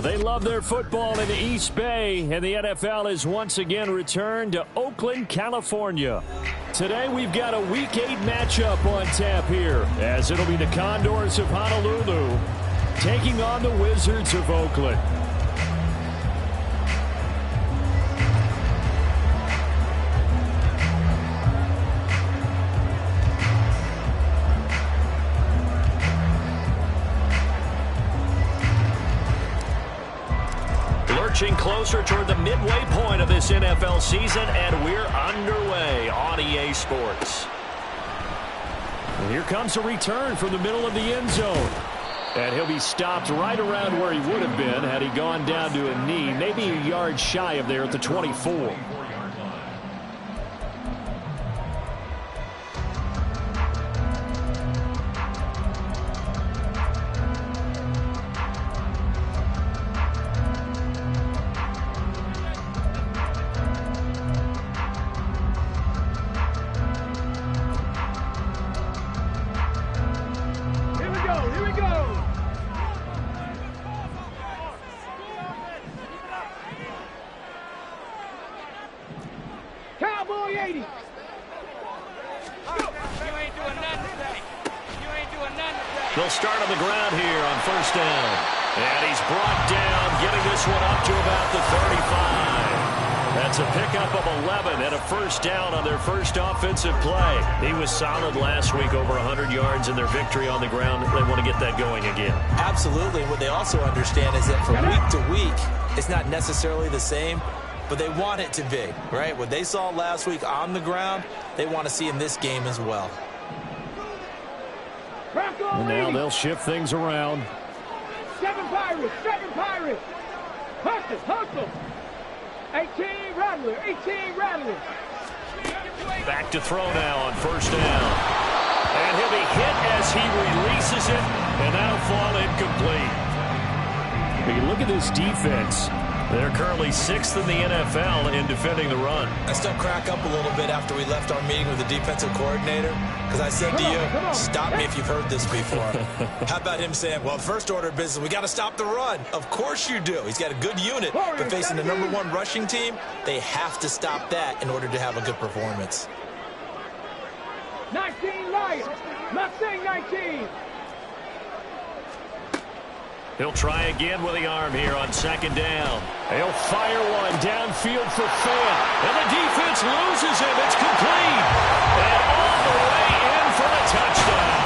They love their football in the East Bay, and the NFL is once again returned to Oakland, California. Today we've got a Week 8 matchup on tap here, as it'll be the Condors of Honolulu taking on the Wizards of Oakland. Closer toward the midway point of this NFL season, and we're underway on EA Sports. And here comes a return from the middle of the end zone. And he'll be stopped right around where he would have been had he gone down to a knee, maybe a yard shy of there at the 24. They'll start on the ground here on first down. And he's brought down, getting this one up to about the 35. That's a pickup of 11 and a first down on their first offensive play. He was solid last week, over 100 yards in their victory on the ground. They want to get that going again. Absolutely. What they also understand is that from week to week, it's not necessarily the same, but they want it to be, right? What they saw last week on the ground, they want to see in this game as well. And now they'll shift things around. 7 Pirates, 7 Pirates. Hustle, hustle. 18 Rattlers, 18 Rattlers. Back to throw now on first down. And he'll be hit as he releases it, and that'll fall incomplete. You look at this defense. They're currently 6th in the NFL in defending the run. I still crack up a little bit after we left our meeting with the defensive coordinator, because I said to you, stop me if you've heard this before. How about him saying, well, first order of business, we got to stop the run. Of course you do. He's got a good unit, but facing the #1 rushing team, they have to stop that in order to have a good performance. 19 Lions, Mustang 19. He'll try again with the arm here on second down. He'll fire one downfield for Fant. And the defense loses him. It's complete. And all the way in for the touchdown.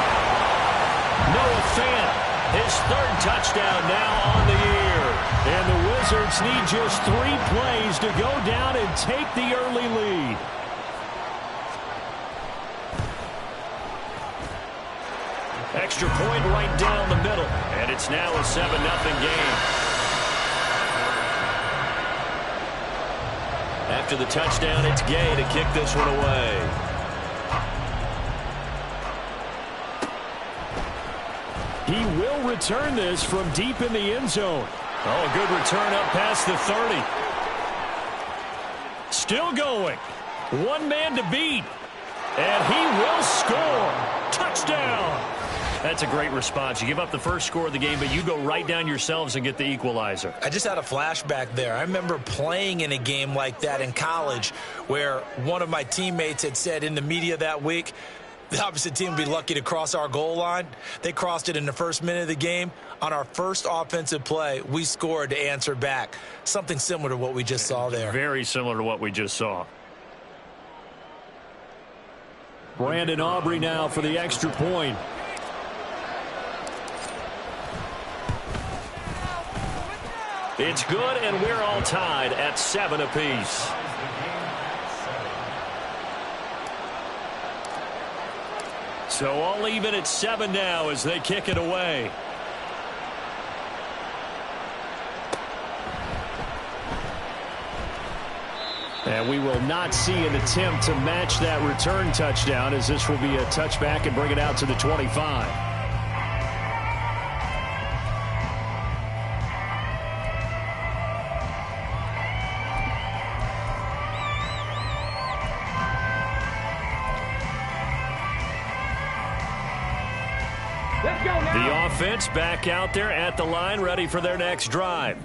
Noah Fant, his 3rd touchdown now on the year. And the Wizards need just 3 plays to go down and take the early lead. Extra point right down the middle. And it's now a 7-0 game. After the touchdown, it's Gay to kick this one away. He will return this from deep in the end zone. Oh, a good return up past the 30. Still going. One man to beat. And he will score. Touchdown. That's a great response. You give up the first score of the game, but you go right down yourselves and get the equalizer. I just had a flashback there. I remember playing in a game like that in college where one of my teammates had said in the media that week, the opposite team would be lucky to cross our goal line. They crossed it in the first minute of the game. On our first offensive play, we scored to answer back. Something similar to what we just saw there. Very similar to what we just saw. Brandon Aubrey now for the extra point. It's good, and we're all tied at 7 apiece. So all even at 7 now as they kick it away. And we will not see an attempt to match that return touchdown, as this will be a touchback and bring it out to the 25. Let's go now. The offense back out there at the line, ready for their next drive.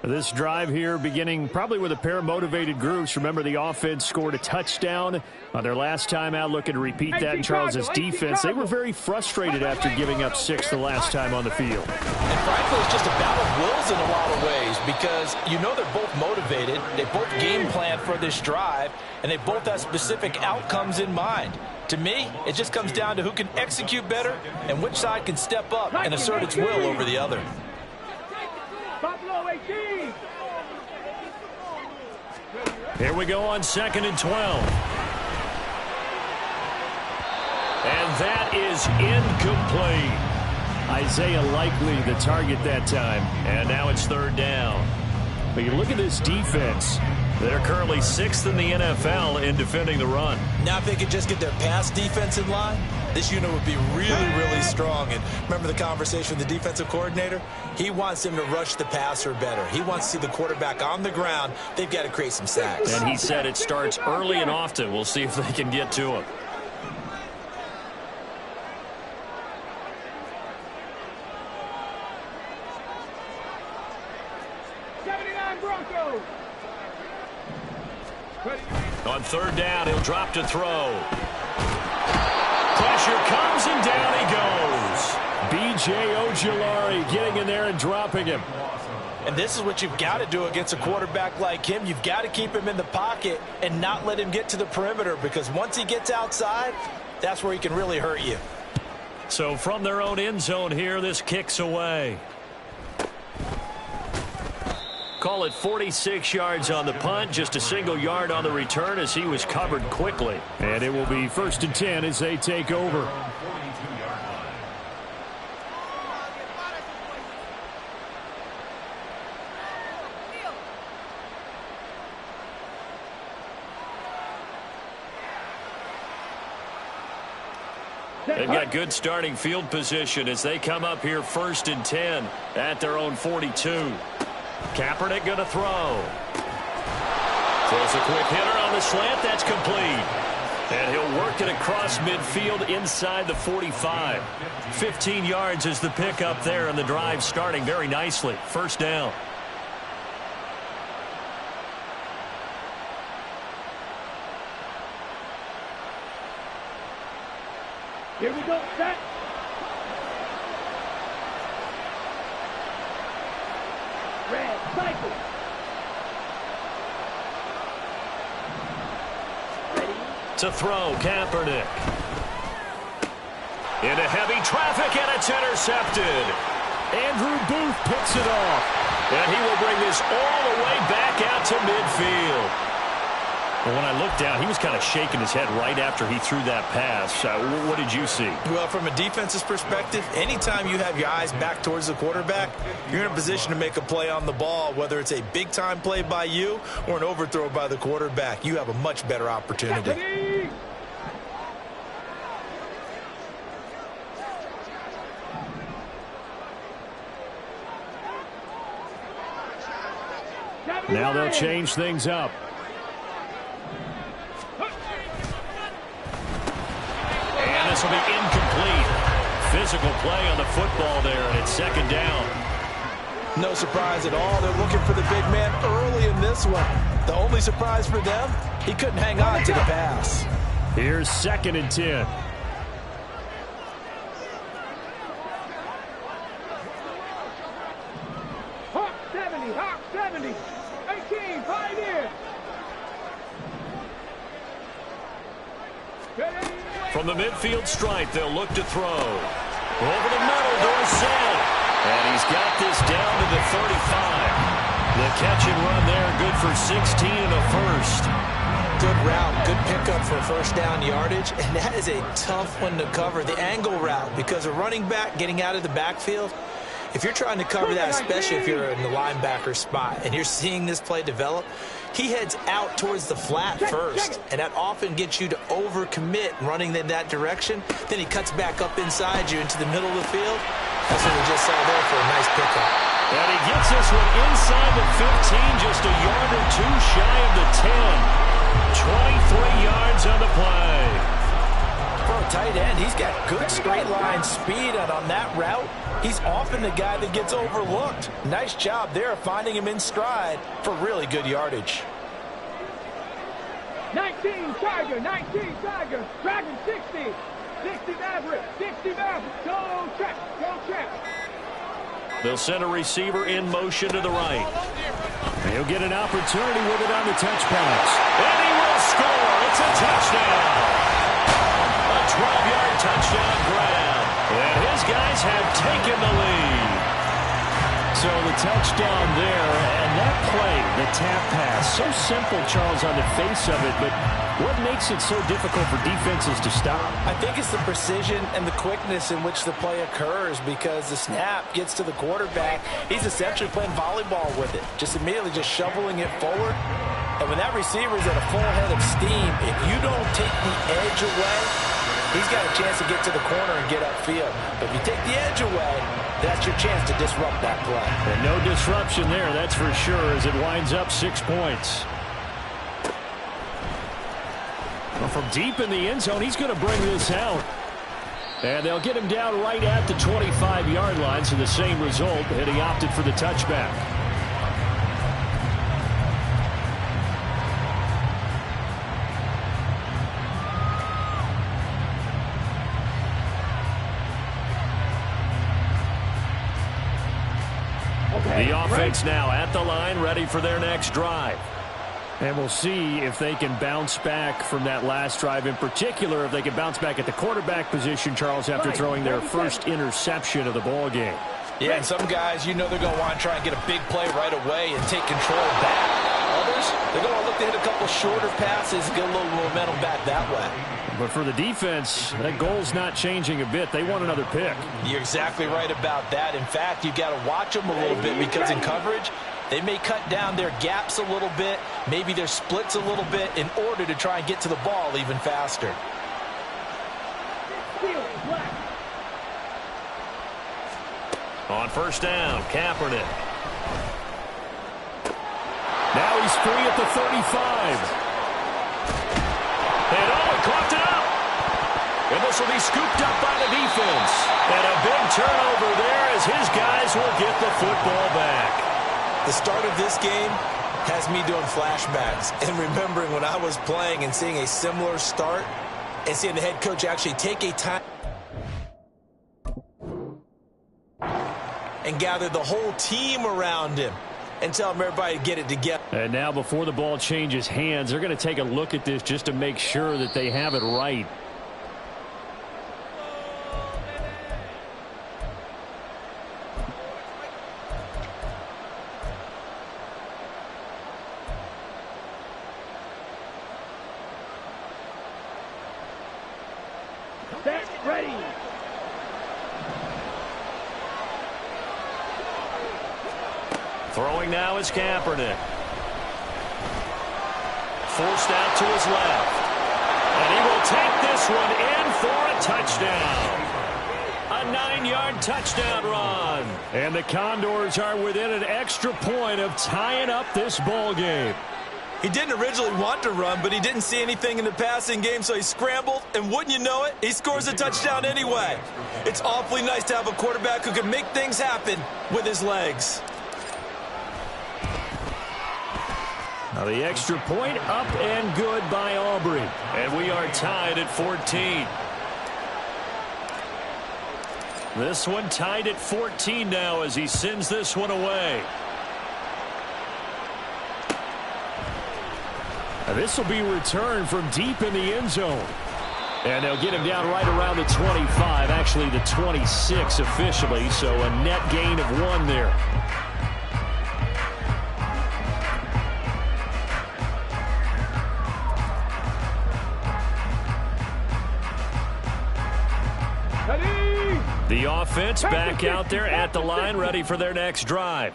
This drive here beginning probably with a pair of motivated groups. Remember, the offense scored a touchdown on their last time out, looking to repeat that in Charles' defense. They were very frustrated after giving up 6 the last time on the field. And frankly, it's just a battle of wills in a lot of ways because you know they're both motivated. They both game plan for this drive, and they both have specific outcomes in mind. To me, it just comes down to who can execute better and which side can step up and assert its will over the other. Buffalo 18. Here we go on 2nd and 12. And that is incomplete. Isaiah Likely the target that time. And now it's 3rd down. But you look at this defense. They're currently 6th in the NFL in defending the run. Now if they could just get their pass defense in line, this unit would be really, really strong. And remember the conversation with the defensive coordinator? He wants them to rush the passer better. He wants to see the quarterback on the ground. They've got to create some sacks. And he said it starts early and often. We'll see if they can get to him. On 3rd down, he'll drop to throw. Pressure comes, and down he goes. B.J. Ojulari getting in there and dropping him. And this is what you've got to do against a quarterback like him. You've got to keep him in the pocket and not let him get to the perimeter because once he gets outside, that's where he can really hurt you. So from their own end zone here, this kicks away. Call it 46 yards on the punt, just a single yard on the return as he was covered quickly. And it will be 1st and 10 as they take over. They've got good starting field position as they come up here 1st and 10 at their own 42. Kaepernick going to throw. Throws a quick hitter on the slant. That's complete. And he'll work it across midfield inside the 45. 15 yards is the pickup there, and the drive starting very nicely. 1st down. Here we go, set. Red, cycle. Ready. To throw, Kaepernick. Into heavy traffic, and it's intercepted. Andrew Booth picks it off. And he will bring this all the way back out to midfield. Well, when I looked down, he was kind of shaking his head right after he threw that pass. What did you see? Well, from a defense's perspective, anytime you have your eyes back towards the quarterback, you're in a position to make a play on the ball, whether it's a big-time play by you or an overthrow by the quarterback. You have a much better opportunity. Now they'll change things up. And this will be incomplete. Physical play on the football there, and it's 2nd down. No surprise at all. They're looking for the big man early in this one. The only surprise for them, he couldn't hang on to the pass. Here's 2nd and 10. Hawk 70, Hawk 70. 18, Pioneer. From the midfield stripe, they'll look to throw. Over the middle, Dorsett. And he's got this down to the 35. The catch and run there, good for 16 and a first. Good route, good pickup for 1st down yardage, and that is a tough one to cover. The angle route, because a running back getting out of the backfield, if you're trying to cover that, especially if you're in the linebacker spot and you're seeing this play develop, he heads out towards the flat first, and that often gets you to overcommit running in that direction. Then he cuts back up inside you into the middle of the field. That's what we just saw there for a nice pickup. And he gets this one inside the 15, just a yard or two shy of the 10. 23 yards on the play. For a tight end, he's got good straight line speed, and on that route, he's often the guy that gets overlooked. Nice job there of finding him in stride for really good yardage. 19 Tiger, 19 Tiger, Dragon 60. 60 Maverick, 60 Maverick, go check, go check. They'll send a receiver in motion to the right. He'll get an opportunity with it on the touch pass. And he will score. It's a touchdown. A 12-yard touchdown grab. And his guys have taken the lead. So the touchdown there, and that play, the tap pass, so simple, Charles, on the face of it, but what makes it so difficult for defenses to stop? I think it's the precision and the quickness in which the play occurs, because the snap gets to the quarterback. He's essentially playing volleyball with it, just immediately just shoveling it forward. And when that receiver is at a full head of steam, if you don't take the edge away, he's got a chance to get to the corner and get upfield. But if you take the edge away, that's your chance to disrupt that play. And no disruption there, that's for sure, as it winds up 6 points. Well, from deep in the end zone, he's going to bring this out. And they'll get him down right at the 25-yard line, so the same result, and he opted for the touchback. The offense now at the line, ready for their next drive. And we'll see if they can bounce back from that last drive, in particular if they can bounce back at the quarterback position, Charles, after throwing their first interception of the ball game. Yeah, and some guys, you know they're going to want to try and get a big play right away and take control back. Others, they're going to look to hit a couple shorter passes and get a little momentum back that way. But for the defense, that goal's not changing a bit. They want another pick. You're exactly right about that. In fact, you've got to watch them a little bit, because in coverage, they may cut down their gaps a little bit, maybe their splits a little bit, in order to try and get to the ball even faster. On first down, Kaepernick. Now he's free at the 35. And caught it up. And this will be scooped up by the defense. And a big turnover there as his guys will get the football back. The start of this game has me doing flashbacks and remembering when I was playing and seeing a similar start and seeing the head coach actually take a time and gather the whole team around him and tell them everybody to get it together. And now before the ball changes hands, they're going to take a look at this just to make sure that they have it right. Set, ready. Throwing now is Kaepernick. Forced out to his left. And he will take this one in for a touchdown. A 9-yard touchdown run. And the Condors are within an extra point of tying up this ball game. He didn't originally want to run, but he didn't see anything in the passing game, so he scrambled, and wouldn't you know it, he scores a touchdown anyway. It's awfully nice to have a quarterback who can make things happen with his legs. Now the extra point up and good by Aubrey. And we are tied at 14. This one tied at 14 now as he sends this one away. Now this will be returned from deep in the end zone. And they'll get him down right around the 25, actually the 26 officially, so a net gain of 1 there. The offense back out there at the line, ready for their next drive.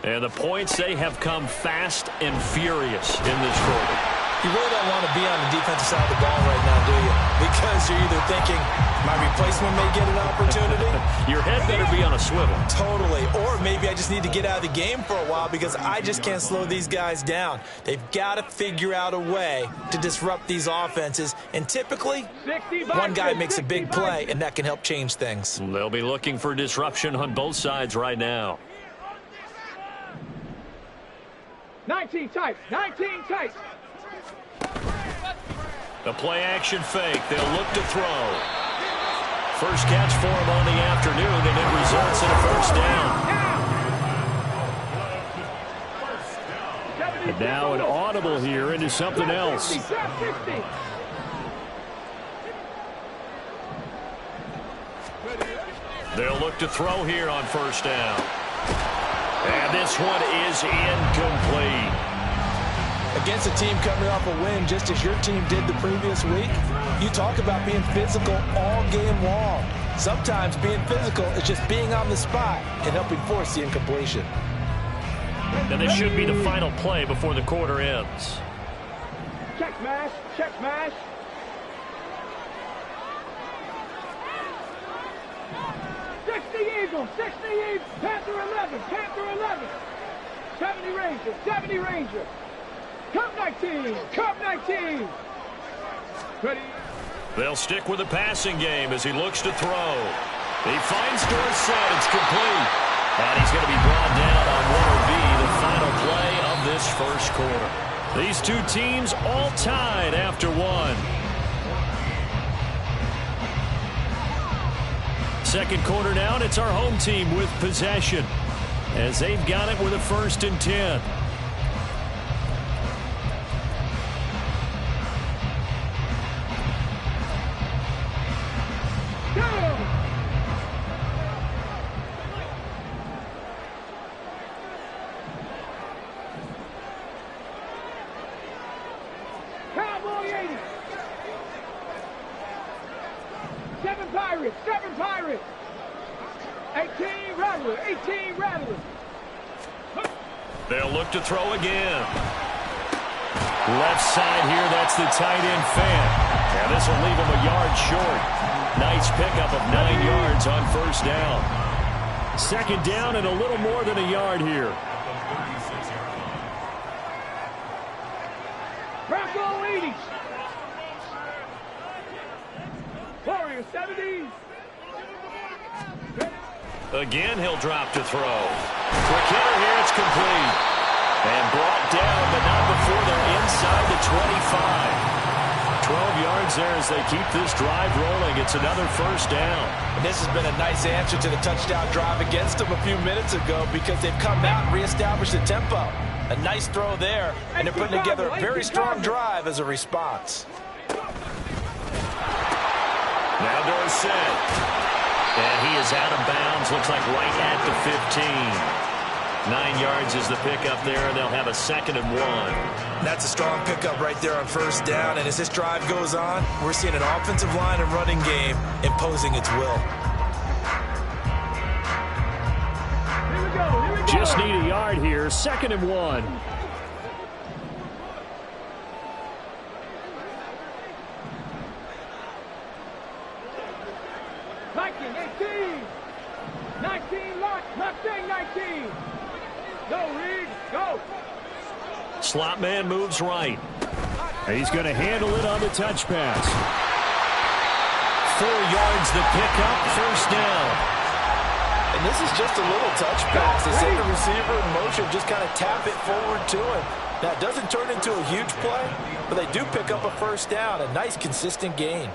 And the points, they have come fast and furious in this quarter. You really don't want to be on the defensive side of the ball right now, do you? Because you're either thinking, my replacement may get an opportunity. Your head better be on a swivel. Totally. Or maybe I just need to get out of the game for a while because I just can't slow these guys down. They've got to figure out a way to disrupt these offenses. And typically, one guy makes a big play, and that can help change things. They'll be looking for disruption on both sides right now. 19 tight. 19 tight. The play action fake. They'll look to throw. First catch for him on the afternoon, and it results in a first down. And now an audible here into something else. They'll look to throw here on first down. And this one is incomplete. Against a team coming off a win just as your team did the previous week, you talk about being physical all game long. Sometimes being physical is just being on the spot and helping force the incompletion. And this should be the final play before the quarter ends. Check smash. Check smash. Eagles, 60 Eagles, Panther 11, Panther 11, 70 Ranger, 70 Ranger, Cup 19, Cup 19. Ready? They'll stick with the passing game as he looks to throw. He finds Dorsett. It's complete. And he's going to be brought down on what will be the final play of this first quarter. These two teams all tied after one. Second quarter now, and it's our home team with possession as they've got it with a 1st and 10. Cowboy 80. 7 Pirates, 7 Pirates. 18 Rattler, 18 Rattler. They'll look to throw again. Left side here, that's the tight end Fant. And this will leave him a yard short. Nice pickup of 9 yards on first down. Second down and a little more than a yard here. Bronco 80. Warrior 70. Again, he'll drop to throw. Quick hitter here, it's complete. And brought down, but not before they're inside the 25. 12 yards there as they keep this drive rolling. It's another first down. And this has been a nice answer to the touchdown drive against them a few minutes ago because they've come out and reestablished the tempo. A nice throw there, and they're putting together a very strong drive as a response. Now Dorsett. And he is out of bounds, looks like right at the 15. 9 yards is the pickup there, and they'll have a 2nd and 1. That's a strong pickup right there on first down, and as this drive goes on, we're seeing an offensive line and running game imposing its will. Here we go. Just need a yard here, 2nd and 1. Viking 18. 19 lock. Mustang 19. Go, Reed. Go. Slot man moves right. He's going to handle it on the touch pass. 4 yards the pickup, first down. And this is just a little touch pass. They send the receiver in motion, just kind of tap it forward to him. Now, it doesn't turn into a huge play, but they do pick up a first down. A nice, consistent gain.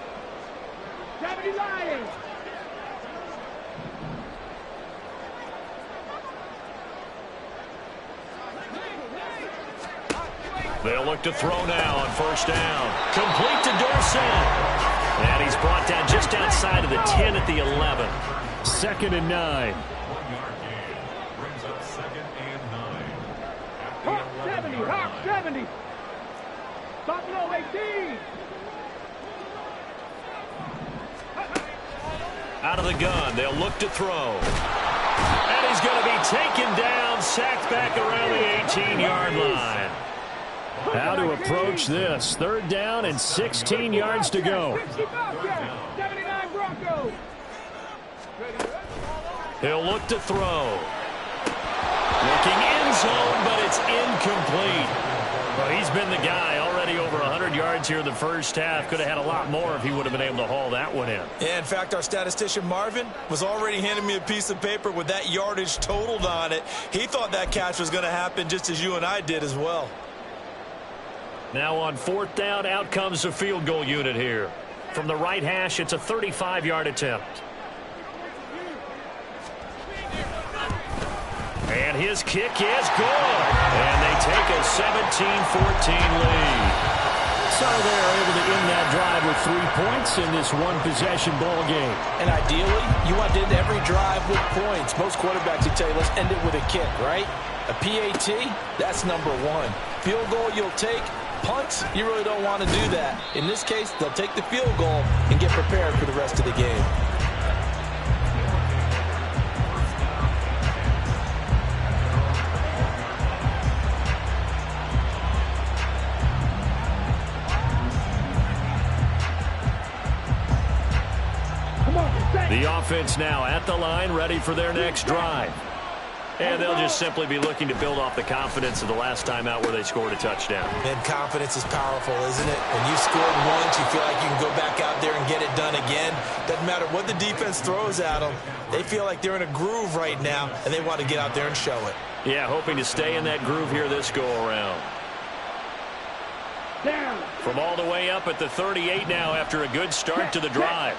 70 Lions. They'll look to throw now on first down. Complete to Dorsett. And he's brought down just outside of the 10 at the 11. 2nd and 9. Hawk 70. Hawk 70. Buffalo 18. Out of the gun, they'll look to throw. And he's going to be taken down, sacked back around the 18-yard line. How to approach this. 3rd down and 16 yards to go. 79 Broncos. He'll look to throw. Looking end zone, but it's incomplete. Well, he's been the guy. Already over 100 yards here in the first half. Could have had a lot more if he would have been able to haul that one in. Yeah, in fact, our statistician Marvin was already handing me a piece of paper with that yardage totaled on it. He thought that catch was going to happen just as you and I did as well. Now on 4th down, out comes the field goal unit here. From the right hash, it's a 35-yard attempt. And his kick is good. And they take a 17-14 lead. So they're able to end that drive with 3 points in this one-possession ball game. And ideally, you want to end every drive with points. Most quarterbacks would tell you, let's end it with a kick, right? A PAT, that's number 1. Field goal you'll take. Punts, you really don't want to do that. In this case, they'll take the field goal and get prepared for the rest of the game. The offense now at the line, ready for their next drive. And they'll just simply be looking to build off the confidence of the last time out where they scored a touchdown. And confidence is powerful, isn't it? When you scored once, you feel like you can go back out there and get it done again. Doesn't matter what the defense throws at them. They feel like they're in a groove right now, and they want to get out there and show it. Yeah, hoping to stay in that groove here this go-around. From all the way up at the 38 now after a good start to the drive.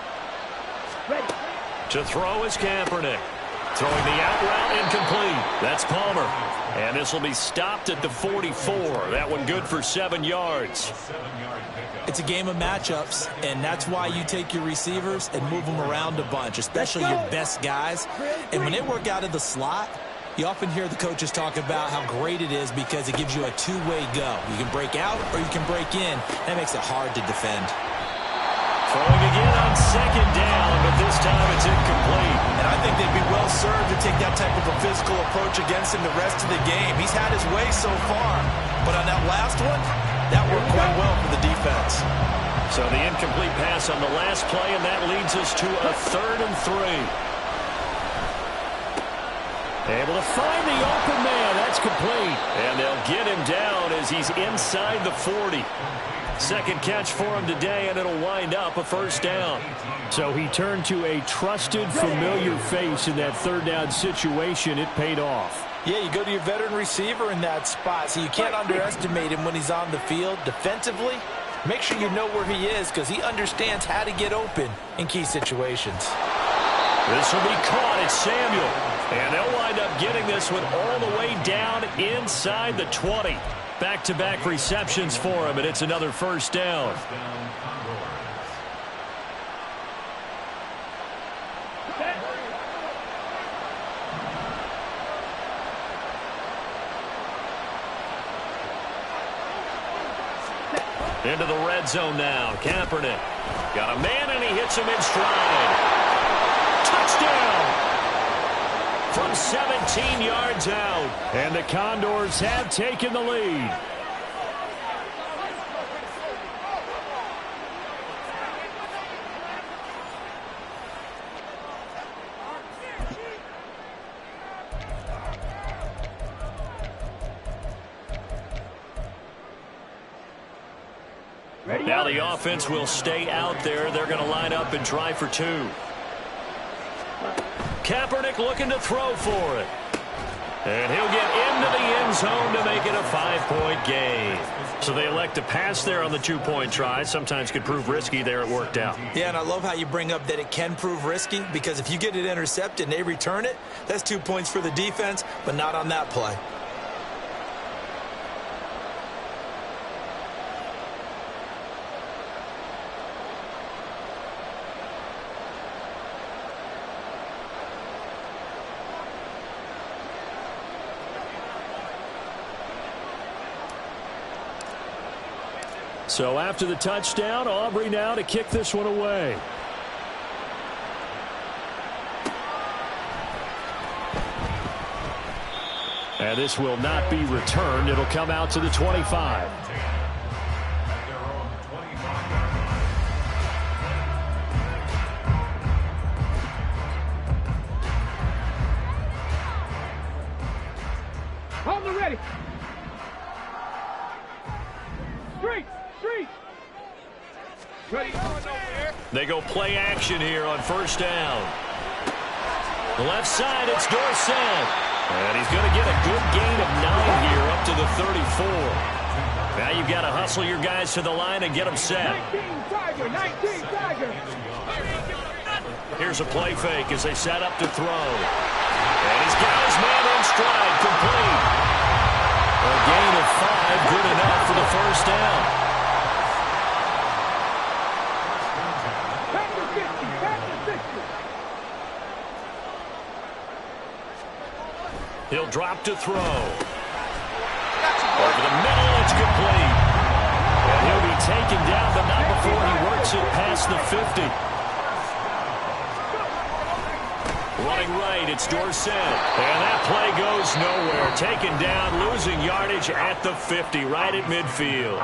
To throw is Kaepernick. Throwing the out route incomplete. That's Palmer. And this will be stopped at the 44. That one good for 7 yards. It's a game of matchups, and that's why you take your receivers and move them around a bunch, especially your best guys. And when they work out of the slot, you often hear the coaches talk about how great it is because it gives you a two-way go. You can break out or you can break in. That makes it hard to defend. Throwing again on 2nd down, but this time it's incomplete. And I think they'd be well served to take that type of a physical approach against him the rest of the game. He's had his way so far, but on that last one, that worked quite well for the defense. So the incomplete pass on the last play, and that leads us to a 3rd and 3. Able to find the open man. That's complete. And they'll get him down as he's inside the 40. Second catch for him today, and it'll wind up a 1st down. So he turned to a trusted, familiar face in that 3rd down situation. It paid off. Yeah, you go to your veteran receiver in that spot, so you can't underestimate him when he's on the field. Defensively, make sure you know where he is because he understands how to get open in key situations. This will be caught. It's Samuel. And they'll wind up getting this one all the way down inside the 20. Back-to-back receptions for him, and it's another 1st down. Into the red zone now. Kaepernick got a man, and he hits him in stride. Touchdown! From 17 yards out. And the Condors have taken the lead. Now the offense will stay out there. They're going to line up and try for 2. Kaepernick looking to throw for it. And he'll get into the end zone to make it a 5-point game. So they elect to pass there on the 2-point try. Sometimes could prove risky there. It worked out. Yeah, and I love how you bring up that it can prove risky because if you get it intercepted and they return it, that's 2 points for the defense, but not on that play. So after the touchdown, Aubrey now to kick this one away. And this will not be returned. It'll come out to the 25. On the ready. Street. Ready. They go play action here on first down. The left side, it's Dorsett. And he's going to get a good gain of 9 here up to the 34. Now you've got to hustle your guys to the line and get them set. 19 Tiger. Here's a play fake as they set up to throw. And he's got his man in stride, complete. A gain of 5, good enough for the first down. He'll drop to throw. Over the middle, it's complete. And he'll be taken down, but not before he works it past the 50. Running right, it's Dorsett. And that play goes nowhere. Taken down, losing yardage at the 50, right at midfield.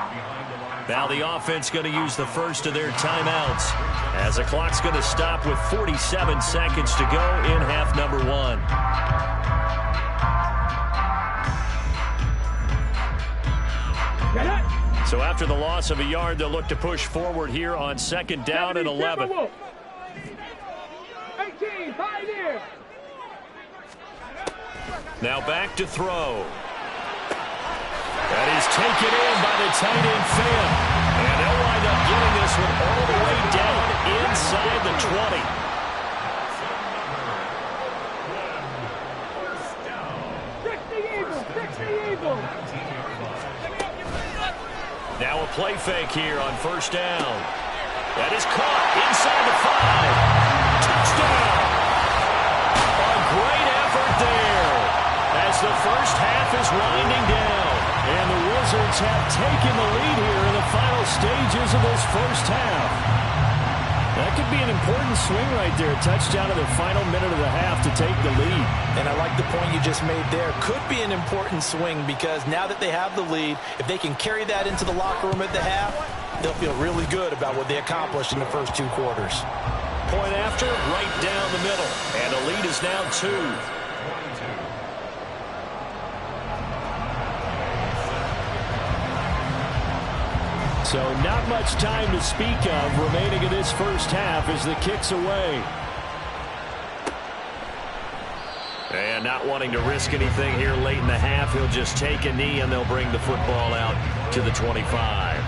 Now the offense going to use the first of their timeouts, as the clock's going to stop with 47 seconds to go in half number 1. So after the loss of a yard, they'll look to push forward here on second down and 11. 18, Pioneer. Now back to throw. That is taken in by the tight end Finn. And they'll wind up getting this one all the way down inside the 20. 60 Eagles. Now a play fake here on first down. That is caught inside the 5. Touchdown! A great effort there as the first half is winding down. And the Wizards have taken the lead here in the final stages of this first half. That could be an important swing right there. Touchdown in the final minute of the half to take the lead. And I like the point you just made there. Could be an important swing because now that they have the lead, if they can carry that into the locker room at the half, they'll feel really good about what they accomplished in the first 2 quarters. Point after, right down the middle. And the lead is now 2. So not much time to speak of remaining in this first half as the kick's away. And not wanting to risk anything here late in the half, he'll just take a knee and they'll bring the football out to the 25.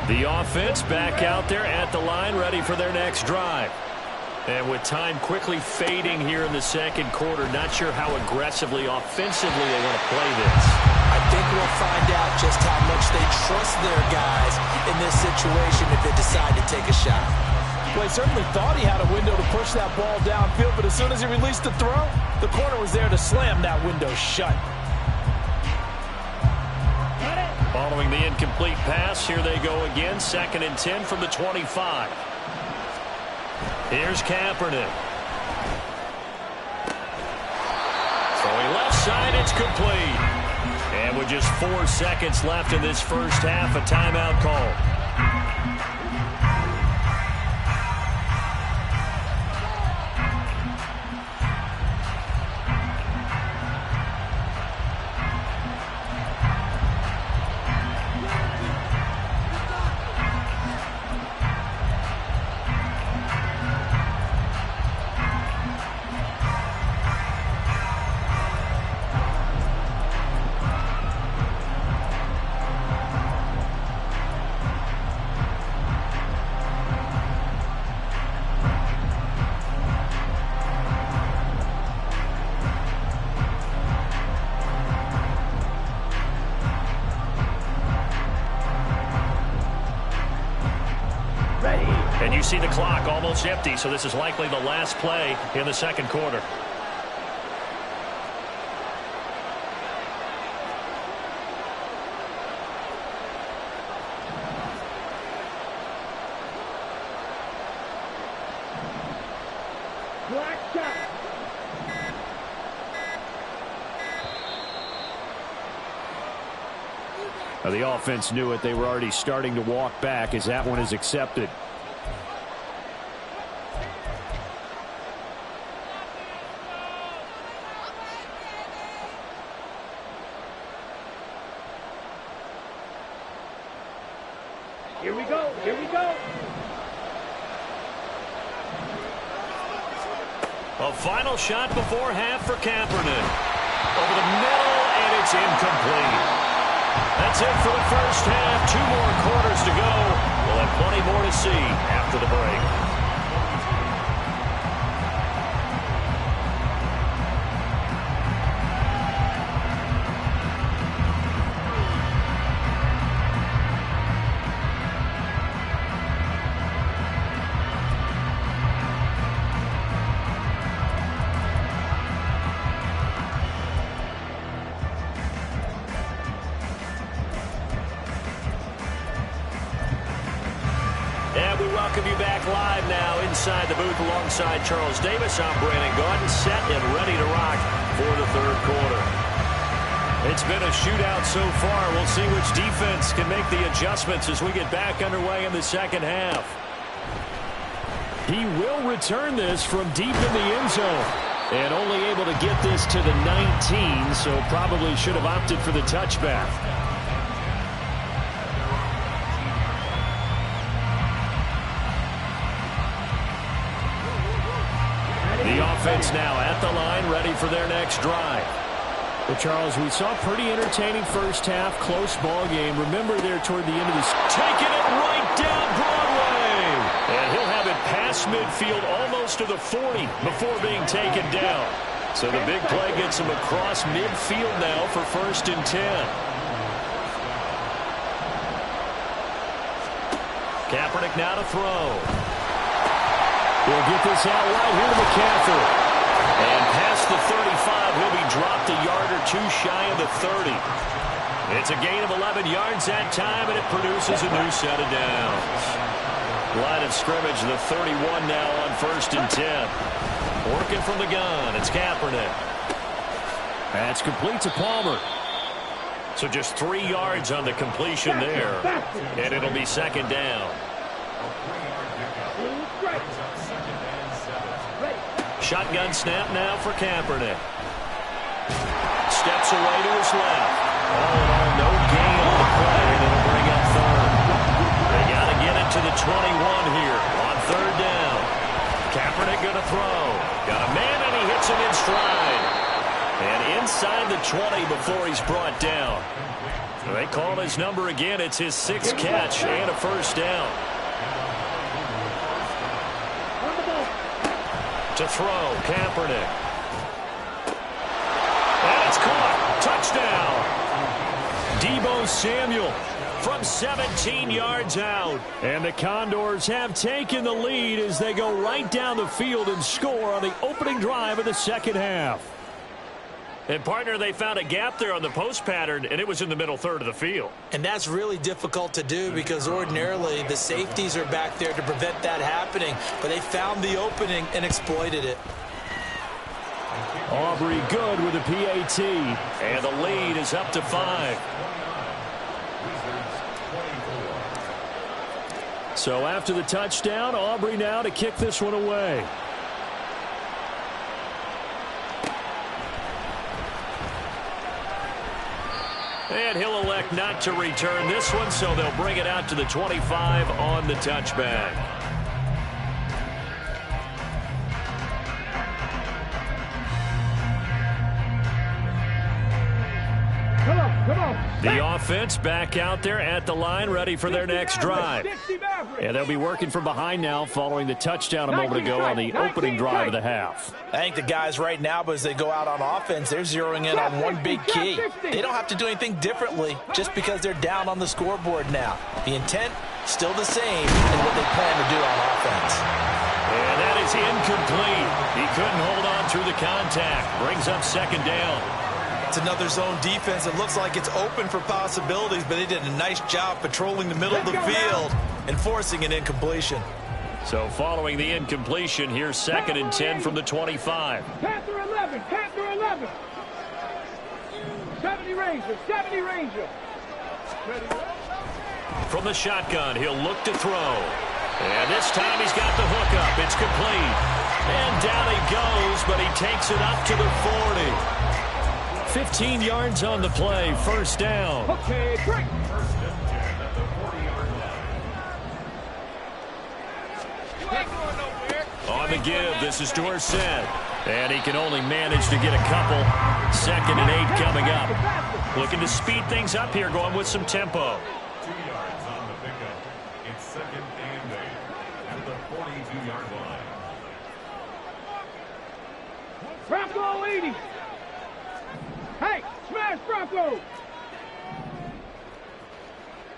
The offense back out there at the line, ready for their next drive. And with time quickly fading here in the second quarter, not sure how aggressively, offensively they want to play this. I think we'll find out just how much they trust their guys in this situation if they decide to take a shot. Well, he certainly thought he had a window to push that ball downfield, but as soon as he released the throw, the corner was there to slam that window shut. Following the incomplete pass, here they go again. 2nd and 10 from the 25. Here's Kaepernick. Throwing left side, it's complete. And with just 4 seconds left in this first half, a timeout call. And you see the clock almost empty, so this is likely the last play in the second quarter. Now, the offense knew it. They were already starting to walk back as that one is accepted. Here we go. Here we go. A final shot before half for Kaepernick. Over the middle, and it's incomplete. That's it for the first half. 2 more quarters to go. We'll have plenty more to see after the break. And we welcome you back live now inside the booth alongside Charles Davis. I'm Brandon Gaudin, set and ready to rock for the third quarter. It's been a shootout so far. We'll see which defense can make the adjustments as we get back underway in the second half. He will return this from deep in the end zone. And only able to get this to the 19, so probably should have opted for the touchback. The offense now at the line, ready for their next drive. Well, Charles, we saw a pretty entertaining first half, close ball game. Remember there toward the end of this, taking it right down Broadway. And he'll have it past midfield almost to the 40 before being taken down. So the big play gets him across midfield now for 1st and 10. Kaepernick now to throw. We'll get this out right here to McCaffrey. And past the 35, he'll be dropped a yard or 2 shy of the 30. It's a gain of 11 yards that time, and it produces a new set of downs. Line of scrimmage, the 31 now on 1st and 10. Working from the gun, it's Kaepernick. That's complete to Palmer. So just 3 yards on the completion there, and it'll be 2nd down. Shotgun snap now for Kaepernick. Steps away to his left. All in all, no gain on the play, and it'll bring up 3rd. They got to get it to the 21 here on 3rd down. Kaepernick going to throw. Got a man, and he hits him in stride. And inside the 20 before he's brought down. They call his number again. It's his 6th catch and a 1st down. To throw, Kaepernick. And it's caught. Touchdown. Deebo Samuel from 17 yards out. And the Condors have taken the lead as they go right down the field and score on the opening drive of the second half. And, partner, they found a gap there on the post pattern, and it was in the middle third of the field. And that's really difficult to do because ordinarily the safeties are back there to prevent that happening. But they found the opening and exploited it. Aubrey good with a PAT. And the lead is up to 5. So after the touchdown, Aubrey now to kick this one away. And he'll elect not to return this one, so they'll bring it out to the 25 on the touchback. Come on. The offense back out there at the line, ready for their next drive. And they'll be working from behind now following the touchdown a moment ago on the opening drive of the half. I think the guys right now, as they go out on offense, they're zeroing in on one big key. They don't have to do anything differently just because they're down on the scoreboard now. The intent, still the same in what they plan to do on offense. And that is incomplete. He couldn't hold on through the contact. Brings up second down. It's another zone defense. It looks like it's open for possibilities, but they did a nice job patrolling the middle of the field and forcing an incompletion. So following the incompletion, here's 2nd and 10 from the 25. Panther 11, Panther 11. 70 Ranger, 70 Ranger. From the shotgun, he'll look to throw. And this time he's got the hook up. It's complete. And down he goes, but he takes it up to the 40. 15 yards on the play, first down. Okay, great. On the give, this is Dorsett. And he can only manage to get a couple. 2nd and 8 coming up. Looking to speed things up here, going with some tempo. 2 yards on the pickup. It's 2nd and 8 at the 42-yard line. Bronco 80. Hey, smash Bronco.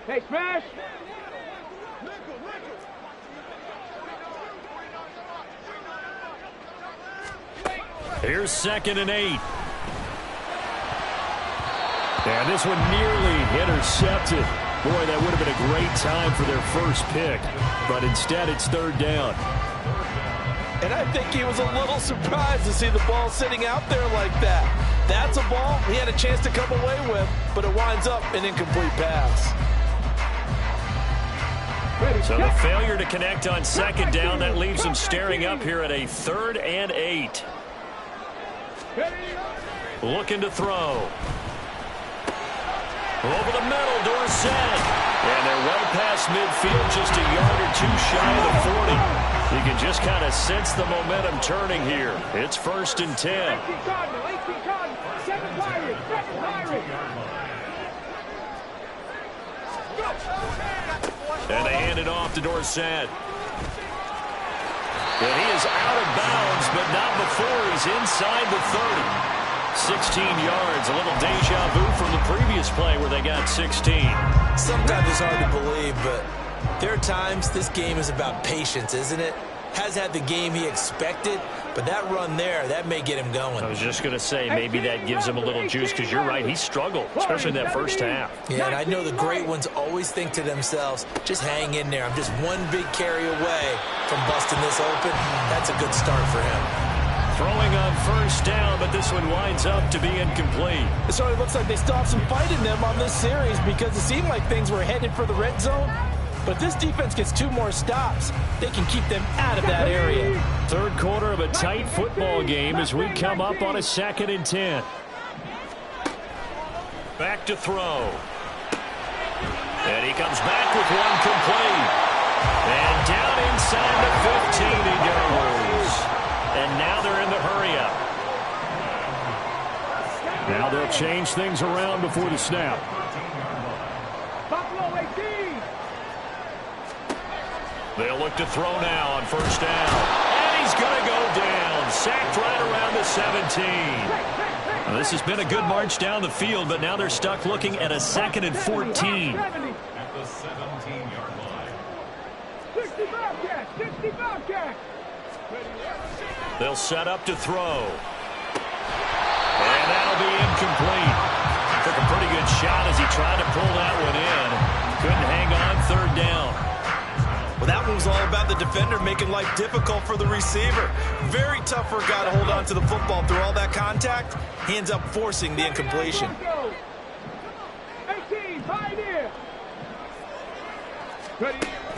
Hey, smash. Here's 2nd and 8. And this one nearly intercepted. Boy, that would have been a great time for their first pick. But instead, it's 3rd down. And I think he was a little surprised to see the ball sitting out there like that. That's a ball he had a chance to come away with, but it winds up an incomplete pass. So the failure to connect on 2nd down, that leaves them staring up here at a 3rd and 8. Looking to throw. Over the middle, Dorsett. And they're well past midfield, just a yard or two shy of the 40. You can just kind of sense the momentum turning here. It's 1st and 10. 18 Cardinal, 18 Cardinal, 7 Pirates, 7 Pirates. And they hand it off to Dorsett. And he is out of bounds, but not before he's inside the 30. 16 yards, a little deja vu from the previous play where they got 16. Sometimes it's hard to believe, but there are times this game is about patience, isn't it? Has had the game he expected, but that run there, that may get him going. I was just going to say, maybe that gives him a little juice, because you're right, he struggled, especially in that first half. Yeah, and I know the great ones always think to themselves, just hang in there. I'm just one big carry away from busting this open. That's a good start for him. Throwing on 1st down, but this one winds up to be incomplete. It sort of looks like they still have some fight in them on this series because it seemed like things were headed for the red zone. But if this defense gets 2 more stops, they can keep them out of that area. 3rd quarter of a tight football game as we come up on a 2nd and 10. Back to throw. And he comes back with one complete. And down inside the 15 he goes. And now they're in the hurry-up. Now they'll change things around before the snap. Buffalo 18. They'll look to throw now on 1st down. And he's going to go down. Sacked right around the 17. Now, this has been a good march down the field, but now they're stuck looking at a 2nd and 14. At the 17-yard line. 65 catch, 65 catch. They'll set up to throw. And that'll be incomplete. Took a pretty good shot as he tried to pull that one in. Couldn't hang on 3rd down. Well, that one was all about the defender making life difficult for the receiver. Very tough for a guy to hold on to the football through all that contact. He ends up forcing the incompletion. 18, Pioneer.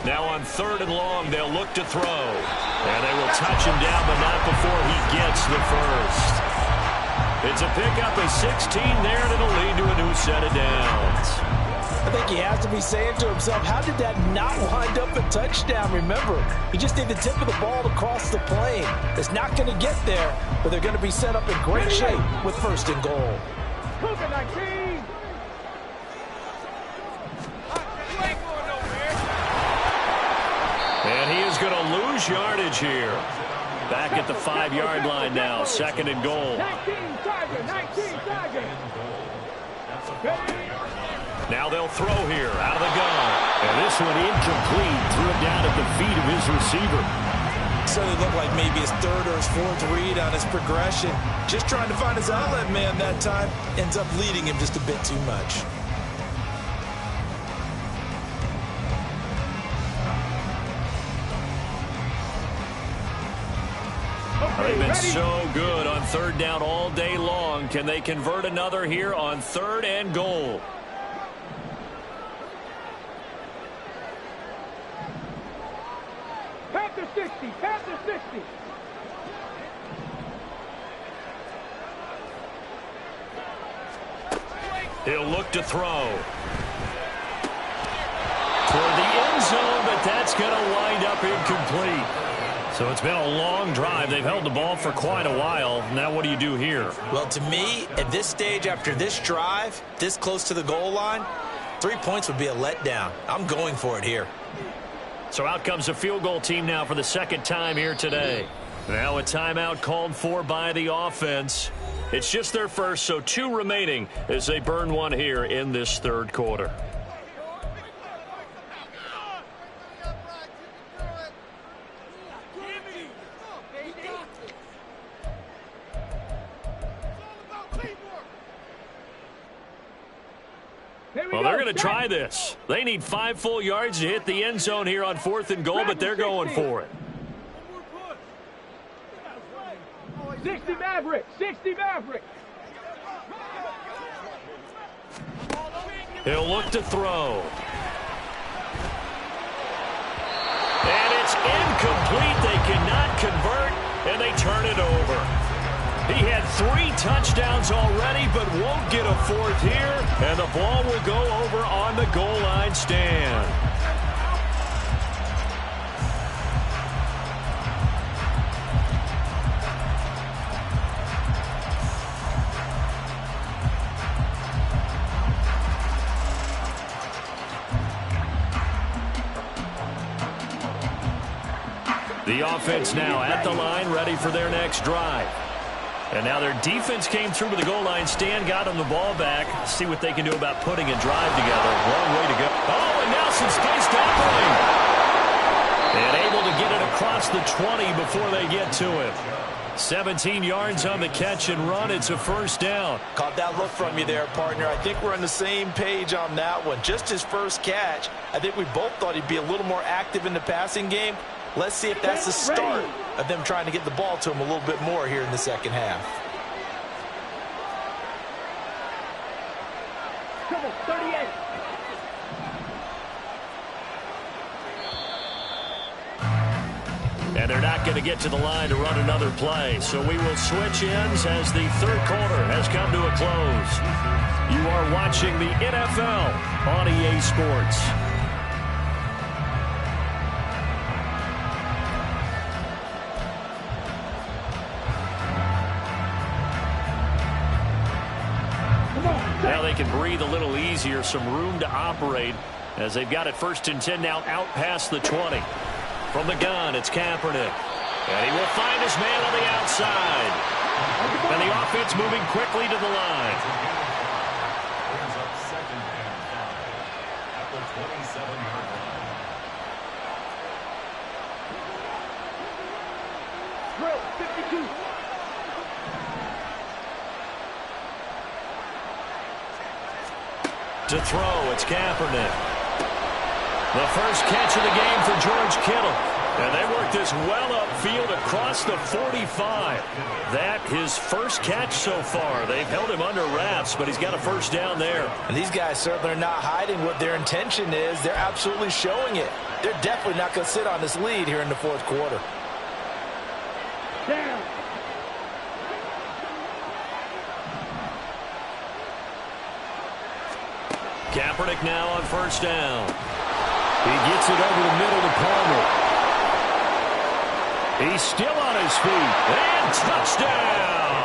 Now on 3rd and long, they'll look to throw. And they will touch him down, but not before he gets the first. It's a pickup of 16 there, and it'll lead to a new set of downs. I think he has to be saying to himself, how did that not wind up a touchdown? Remember, he just need the tip of the ball to cross the plane. It's not going to get there, but they're going to be set up in great shape with 1st and goal. Cougar 19. And he is going to lose yardage here. Back at the 5-yard line now, 2nd and goal. 19 Tiger, 19 Tiger. Now they'll throw here out of the gun. And this one incomplete. Threw it down at the feet of his receiver. Certainly looked like maybe his third or his fourth read on his progression. Just trying to find his outlet man that time. Ends up leading him just a bit too much. They've been so good on third down all day long. Can they convert another here on 3rd and goal? Panther 60, Panther 60. He'll look to throw. Toward the end zone, but that's going to wind up incomplete. So it's been a long drive. They've held the ball for quite a while. Now what do you do here? Well, to me, at this stage, after this drive, this close to the goal line, 3 points would be a letdown. I'm going for it here. So out comes the field goal team now for the second time here today. Now a timeout called for by the offense. It's just their first, so 2 remaining as they burn one here in this 3rd quarter. Well, they're going to try this. They need 5 full yards to hit the end zone here on 4th and goal, but they're going for it. 60 Maverick, 60 Maverick. He'll look to throw. And it's incomplete. They cannot convert, and they turn it over. He had 3 touchdowns already, but won't get a 4th here, and the ball will go over on the goal line stand. The offense now at the line, ready for their next drive. And now their defense came through to the goal line stand, got them the ball back. See what they can do about putting a drive together. Long way to go. Oh, and now some space tackling. And able to get it across the 20 before they get to him. 17 yards on the catch and run. It's a 1st down. Caught that look from you there, partner. I think we're on the same page on that one. Just his first catch. I think we both thought he'd be a little more active in the passing game. Let's see if that's the start of them trying to get the ball to him a little bit more here in the second half. Come on, 38. And they're not going to get to the line to run another play. So we will switch ends as the 3rd quarter has come to a close. You are watching the NFL on EA Sports. Now they can breathe a little easier, some room to operate as they've got it 1st and 10 now out past the 20. From the gun, it's Kaepernick. And he will find his man on the outside. And the offense moving quickly to the line. Brings up 2nd and 5 at the 27-yard line. Drill, 52. To throw, it's Kaepernick. The first catch of the game for George Kittle. And they work this well upfield across the 45. That his first catch so far. They've held him under wraps, but he's got a 1st down there. And these guys certainly are not hiding what their intention is. They're absolutely showing it. They're definitely not going to sit on this lead here in the 4th quarter. Down. Kaepernick now on 1st down. He gets it over the middle to Palmer. He's still on his feet. And touchdown!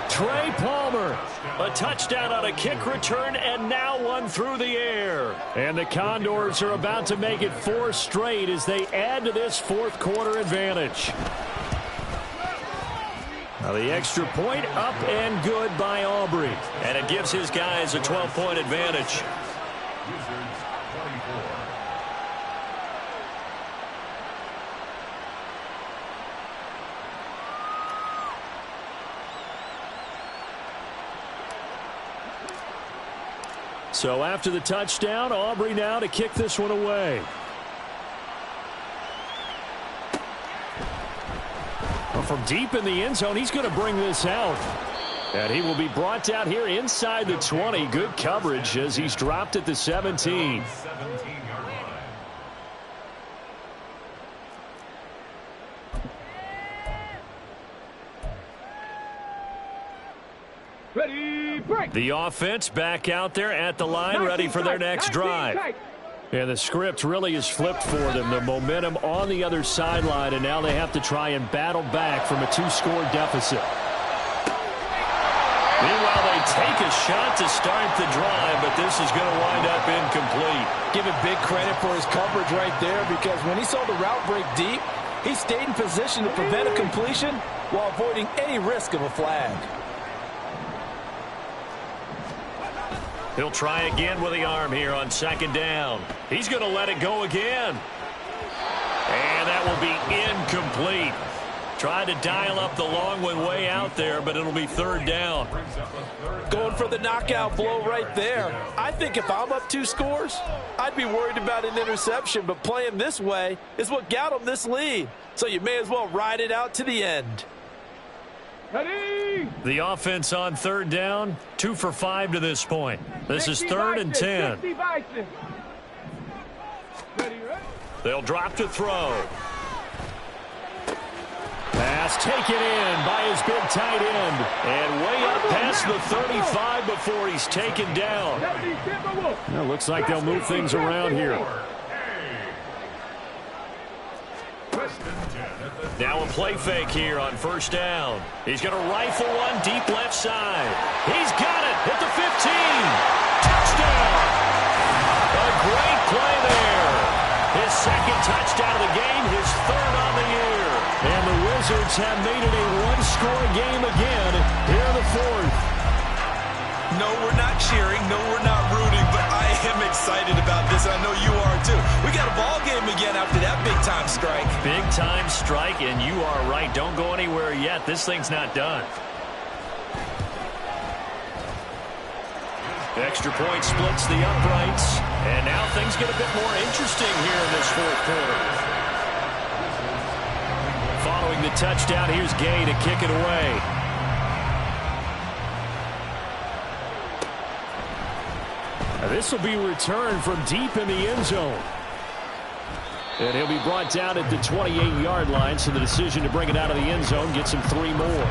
Trey Palmer. A touchdown on a kick return, and now one through the air. And the Condors are about to make it 4 straight as they add to this 4th quarter advantage. The extra point up and good by Aubrey. And it gives his guys a 12-point advantage. Wizards 24. So after the touchdown, Aubrey now to kick this one away. Well, from deep in the end zone, he's going to bring this out. And he will be brought out here inside the 20. Good coverage as he's dropped at the 17. 17-yard line. Ready, break. The offense back out there at the line, ready for their next drive. And the script really is flipped for them. The momentum on the other sideline, and now they have to try and battle back from a 2-score deficit. Meanwhile, they take a shot to start the drive, but this is going to wind up incomplete. Give him big credit for his coverage right there, because when he saw the route break deep, he stayed in position to prevent a completion while avoiding any risk of a flag. He'll try again with the arm here on second down. He's going to let it go again. And that will be incomplete. Tried to dial up the long one way out there, but it'll be third down. Going for the knockout blow right there. I think if I'm up 2 scores, I'd be worried about an interception, but playing this way is what got him this lead. So you may as well ride it out to the end. Ready. The offense on third down, 2 for 5 to this point. This is 3rd and 10. They'll drop to throw. Pass taken in by his big tight end. And way up past the 35 before he's taken down. Well, looks like they'll move things around here. Now a play fake here on first down. He's going to rifle one deep left side. He's got it at the 15. Touchdown. A great play there. His second touchdown of the game, his 3rd on the year. And the Wizards have made it a 1-score game again here in the 4th. No, we're not cheering. No, we're not rooting, but I am excited about this. I know you are too. We got a ball game again after that big-time strike. Big-time strike, and you are right. Don't go anywhere yet. This thing's not done. Extra point splits the uprights, and now things get a bit more interesting here in this 4th quarter. Following the touchdown, here's Gay to kick it away. This will be returned from deep in the end zone. And he'll be brought down at the 28-yard line, so the decision to bring it out of the end zone gets him 3 more.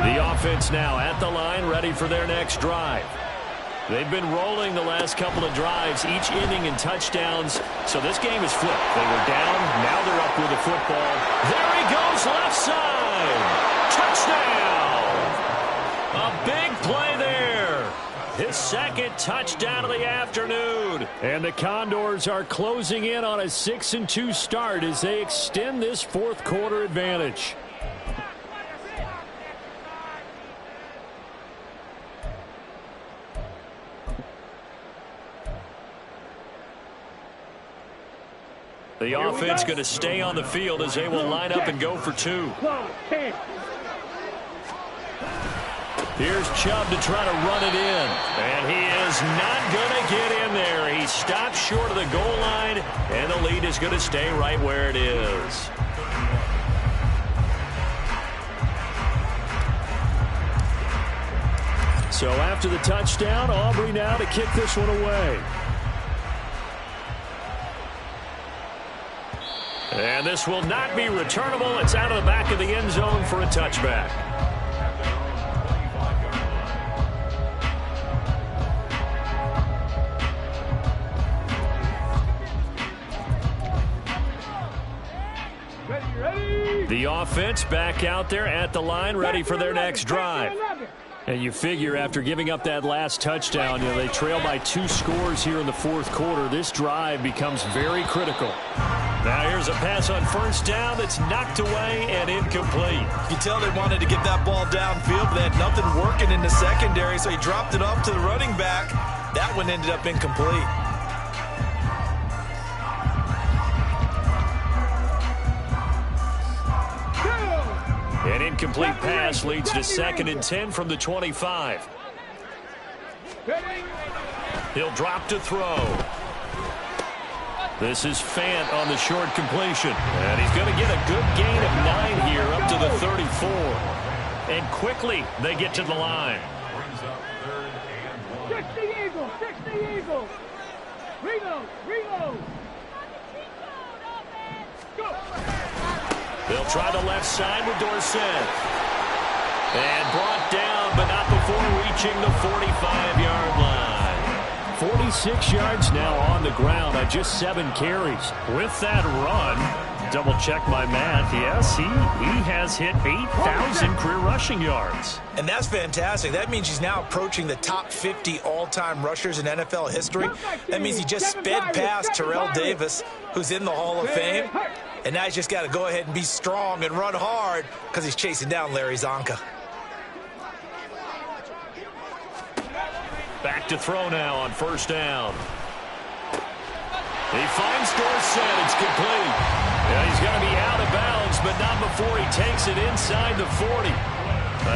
The offense now at the line, ready for their next drive. They've been rolling the last couple of drives, each inning in touchdowns. So this game is flipped. They were down, now they're up with the football. There he goes, left side. Touchdown. A big play there. His 2nd touchdown of the afternoon. And the Condors are closing in on a 6-2 start as they extend this 4th quarter advantage. The offense going to stay on the field as they will line up and go for 2. Here's Chubb to try to run it in. And he is not going to get in there. He stopped short of the goal line, and the lead is going to stay right where it is. So after the touchdown, Aubrey now to kick this one away. And this will not be returnable. It's out of the back of the end zone for a touchback. Ready. The offense back out there at the line, ready for their next drive. And you figure after giving up that last touchdown, they trail by 2 scores here in the fourth quarter. This drive becomes very critical. Now here's a pass on first down that's knocked away and incomplete. You tell they wanted to get that ball downfield, but they had nothing working in the secondary, so he dropped it off to the running back. That one ended up incomplete. An incomplete pass leads to 2nd and 10 from the 25. He'll drop to throw. This is Fant on the short completion. And he's going to get a good gain of 9 here up to the 34. And quickly they get to the line. 60 Eagles, 60 Eagles. Reload, reload. Go. They'll try the left side with Dorsett. And brought down, but not before reaching the 45-yard line. 46 yards now on the ground on just 7 carries. With that run, double-check my math, yes, he has hit 8,000 career rushing yards. And that's fantastic. That means he's now approaching the top 50 all-time rushers in NFL history. That means he just sped past Terrell Davis, who's in the Hall of Fame. And now he's just got to go ahead and be strong and run hard because he's chasing down Larry Zonka. Back to throw now on first down. He finds Dorsett. It's complete. Yeah, he's going to be out of bounds, but not before he takes it inside the 40.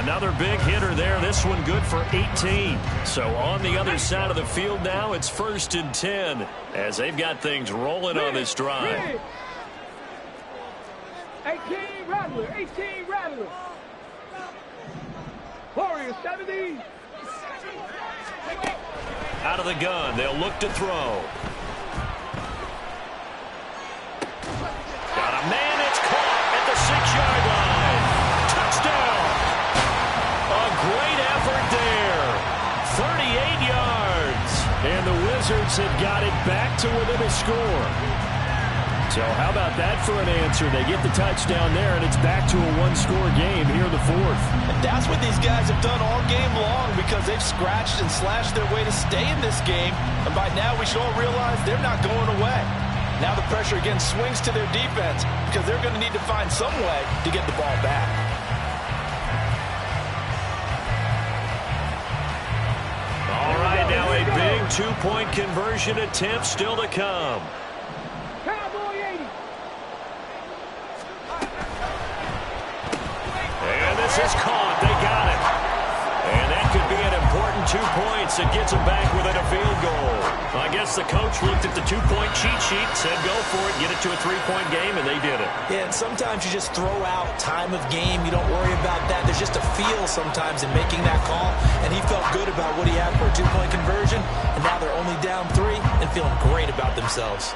Another big hitter there. This one good for 18. So on the other side of the field now, it's 1st and 10 as they've got things rolling on this drive. 18 Rattler, 18 Rattler. Warriors 70. Out of the gun, they'll look to throw. Got a man, it's caught at the 6-yard line. Touchdown! A great effort there. 38 yards. And the Wizards have got it back to within a score. So how about that for an answer? They get the touchdown there, and it's back to a 1-score game here in the fourth. And that's what these guys have done all game long because they've scratched and slashed their way to stay in this game. And by now, we should all realize they're not going away. Now the pressure again swings to their defense because they're going to need to find some way to get the ball back. All right, now a big 2-point conversion attempt still to come. Cowboy 80. And this is caught. They got it. And that could be an important 2 points. It gets them back within a field goal. I guess the coach looked at the 2-point cheat sheet, said go for it, get it to a 3-point game, and they did it. Yeah, and sometimes you just throw out time of game. You don't worry about that. There's just a feel sometimes in making that call, and he felt good about what he had for a 2-point conversion, and now they're only down 3 and feeling great about themselves.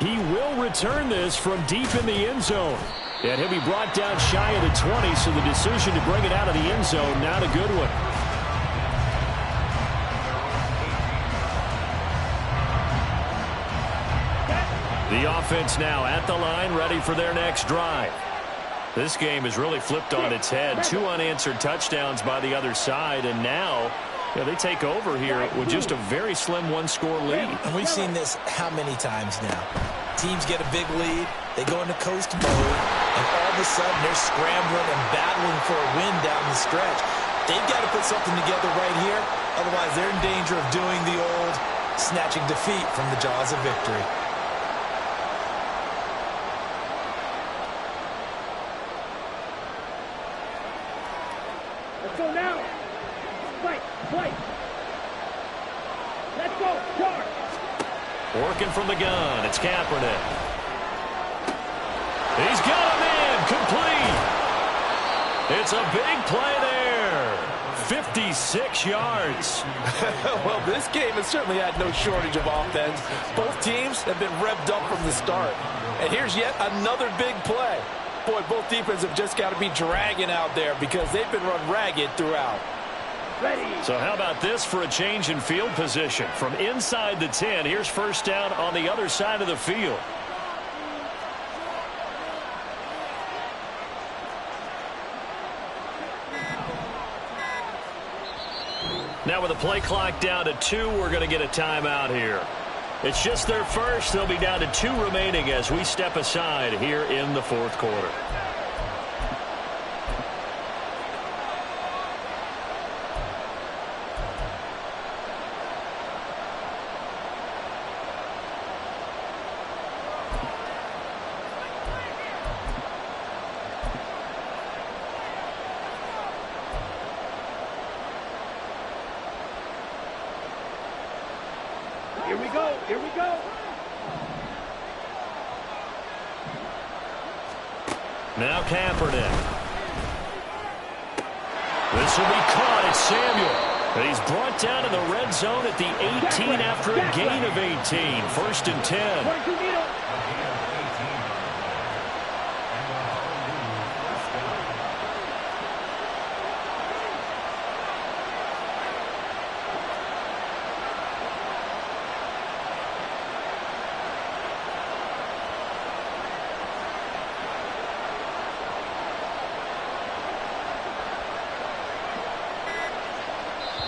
He will return this from deep in the end zone. And he'll be brought down shy of the 20, so the decision to bring it out of the end zone, not a good one. The offense now at the line, ready for their next drive. This game is really flipped on its head. 2 unanswered touchdowns by the other side, and now they take over here with just a very slim 1-score lead. And we've seen this how many times now? Teams get a big lead, they go into coast mode, and all of a sudden they're scrambling and battling for a win down the stretch. They've got to put something together right here, otherwise they're in danger of doing the old snatching defeat from the jaws of victory. Let's go now. Fight, fight. Let's go, charge. Working from the gun, it's Kaepernick. He's got a man, complete. It's a big play there. 56 yards. Well, this game has certainly had no shortage of offense. Both teams have been revved up from the start. And here's yet another big play. Boy, both defenses have just got to be dragging out there because they've been run ragged throughout. So how about this for a change in field position? From inside the 10, here's first down on the other side of the field. Now with the play clock down to 2, we're going to get a timeout here. It's just their first. They'll be down to 2 remaining as we step aside here in the fourth quarter. Here we go. Here we go. Now Kaepernick. This will be caught. It's Samuel. And he's brought down in the red zone at the 18 after a gain of 18. First and 10. 22 needle.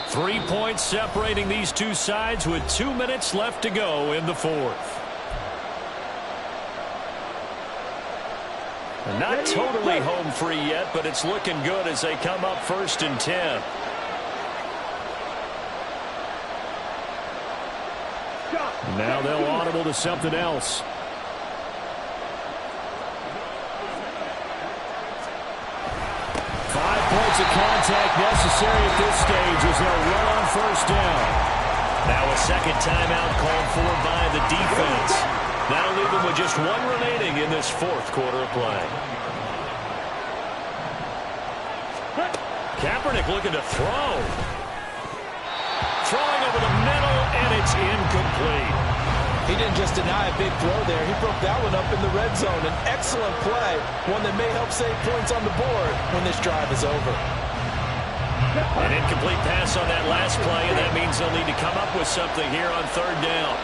3 points separating these two sides with 2 minutes left to go in the fourth. And not totally home free yet, but it's looking good as they come up first and 10. Now they'll audible to something else. Points of contact necessary at this stage as they'll run on first down. Now a second timeout called for by the defense. That'll leave them with just 1 remaining in this fourth quarter of play. Kaepernick looking to throw. Throwing over the middle, and it's incomplete. He didn't just deny a big throw there. He broke that one up in the red zone. An excellent play, one that may help save points on the board when this drive is over. An incomplete pass on that last play, and that means they'll need to come up with something here on third down.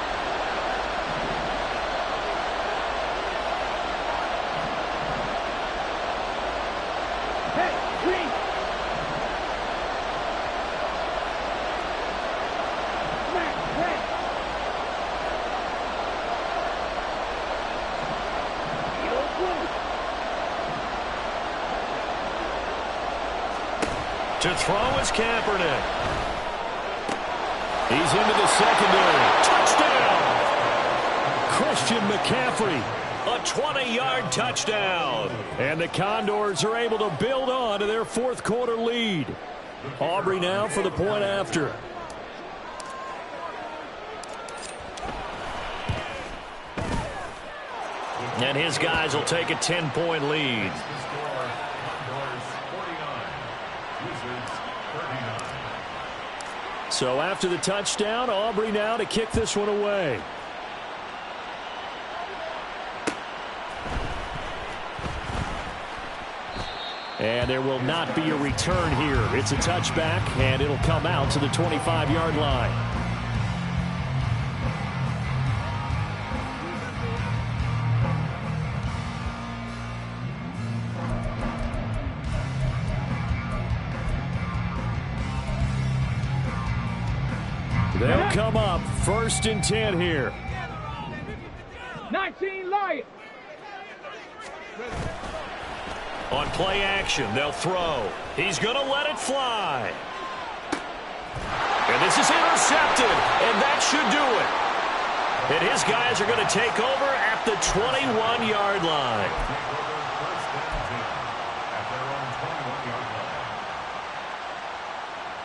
Hey, green. Red. To throw is Kaepernick. He's into the secondary. Touchdown! Christian McCaffrey. A 20-yard touchdown. And the Condors are able to build on to their fourth quarter lead. Aubrey now for the point after. And his guys will take a 10-point lead. So after the touchdown, Aubrey now to kick this one away. And there will not be a return here. It's a touchback, and it'll come out to the 25-yard line. They'll come up first and 10 here. 19 Lions. On play action, they'll throw. He's going to let it fly. And this is intercepted, and that should do it. And his guys are going to take over at the 21-yard line.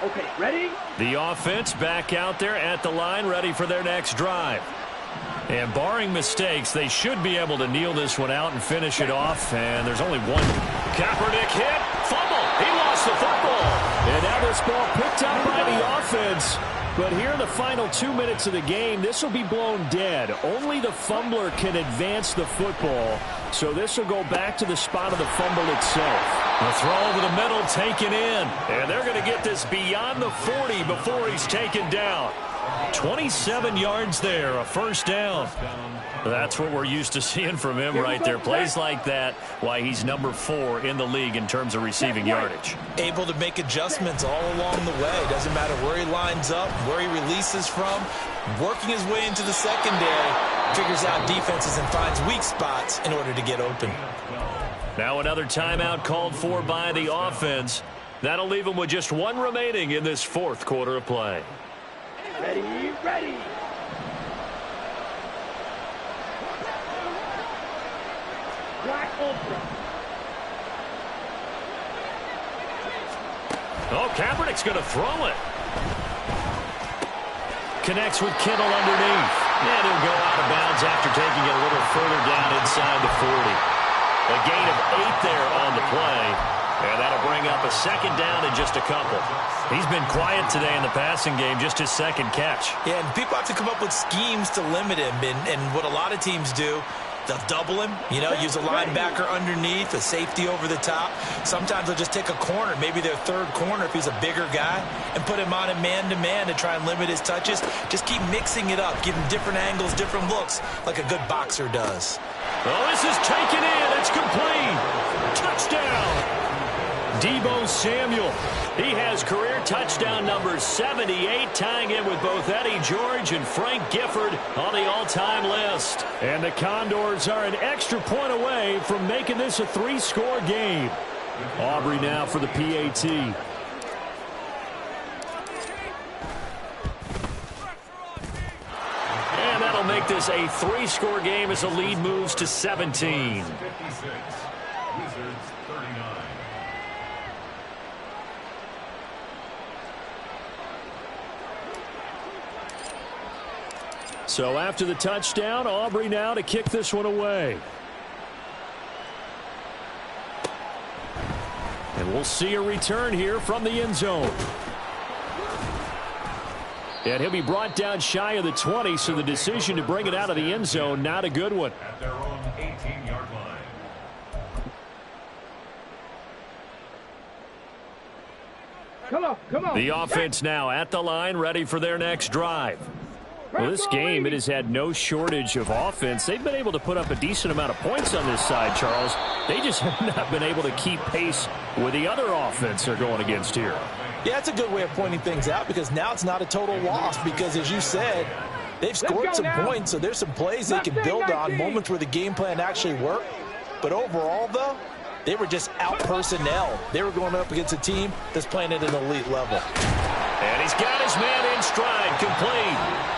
Okay, ready? The offense back out there at the line, ready for their next drive. And barring mistakes, they should be able to kneel this one out and finish it off. And there's only one. Kaepernick hit. Fumble. He lost the football. And now this ball picked up by the offense. But here in the final 2 minutes of the game, this will be blown dead. Only the fumbler can advance the football. So this will go back to the spot of the fumble itself. The throw over the middle taken in. And they're going to get this beyond the 40 before he's taken down. 27 yards there, a first down. That's what we're used to seeing from him right there. Plays like that, why he's number 4 in the league in terms of receiving yardage. Able to make adjustments all along the way. Doesn't matter where he lines up, where he releases from. Working his way into the secondary, figures out defenses and finds weak spots in order to get open. Now another timeout called for by the offense. That'll leave him with just 1 remaining in this 4th quarter of play. Ready, ready. Black Ultra. Oh, Kaepernick's going to throw it. Connects with Kittle underneath. And he'll go out of bounds after taking it a little further down inside the 40. A gain of 8 there on the play. And that'll bring up a second down in just a couple. He's been quiet today in the passing game, just his 2nd catch. Yeah, and people have to come up with schemes to limit him. And what a lot of teams do, they'll double him, use a linebacker underneath, a safety over the top. Sometimes they'll just take a corner, maybe their 3rd corner if he's a bigger guy, and put him on a man-to-man to try and limit his touches. Just keep mixing it up, give him different angles, different looks, like a good boxer does. Oh, this is taken in. It's complete. Touchdown. Deebo Samuel. He has career touchdown number 78, tying it with both Eddie George and Frank Gifford on the all-time list. And the Condors are an extra point away from making this a 3-score game. Aubrey now for the PAT. And that'll make this a 3-score game as the lead moves to 17. 56. Wizards 39. So after the touchdown, Aubrey now to kick this one away. And we'll see a return here from the end zone. And he'll be brought down shy of the 20, so the decision to bring it out of the end zone, not a good one. At their own 18-yard line. Come on. The offense now at the line, ready for their next drive. Well, this game, it has had no shortage of offense. They've been able to put up a decent amount of points on this side, Charles. They just have not been able to keep pace with the other offense they're going against here. Yeah, it's a good way of pointing things out because now it's not a total loss because, as you said, they've scored some points, so there's some plays they can build on, moments where the game plan actually worked. But overall, though, they were just out-personnel. They were going up against a team that's playing at an elite level. And he's got his man in stride, complete.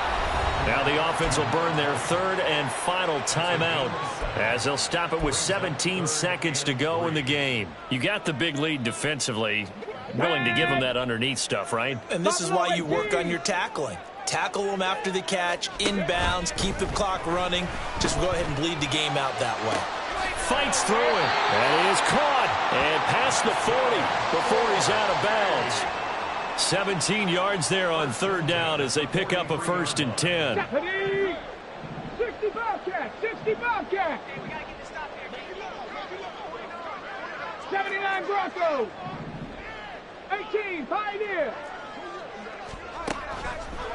Now the offense will burn their 3rd and final timeout as they'll stop it with 17 seconds to go in the game. You got the big lead defensively. Willing to give them that underneath stuff, right? And this is why you work on your tackling. Tackle them after the catch, inbounds, keep the clock running. Just go ahead and bleed the game out that way. Fights through it. And it is caught. And past the 40 before he's out of bounds. 17 yards there on 3rd down as they pick up a 1st and 10. 60 Bobcat, 60 Bobcat. 79 Broncos. 18 Pioneer.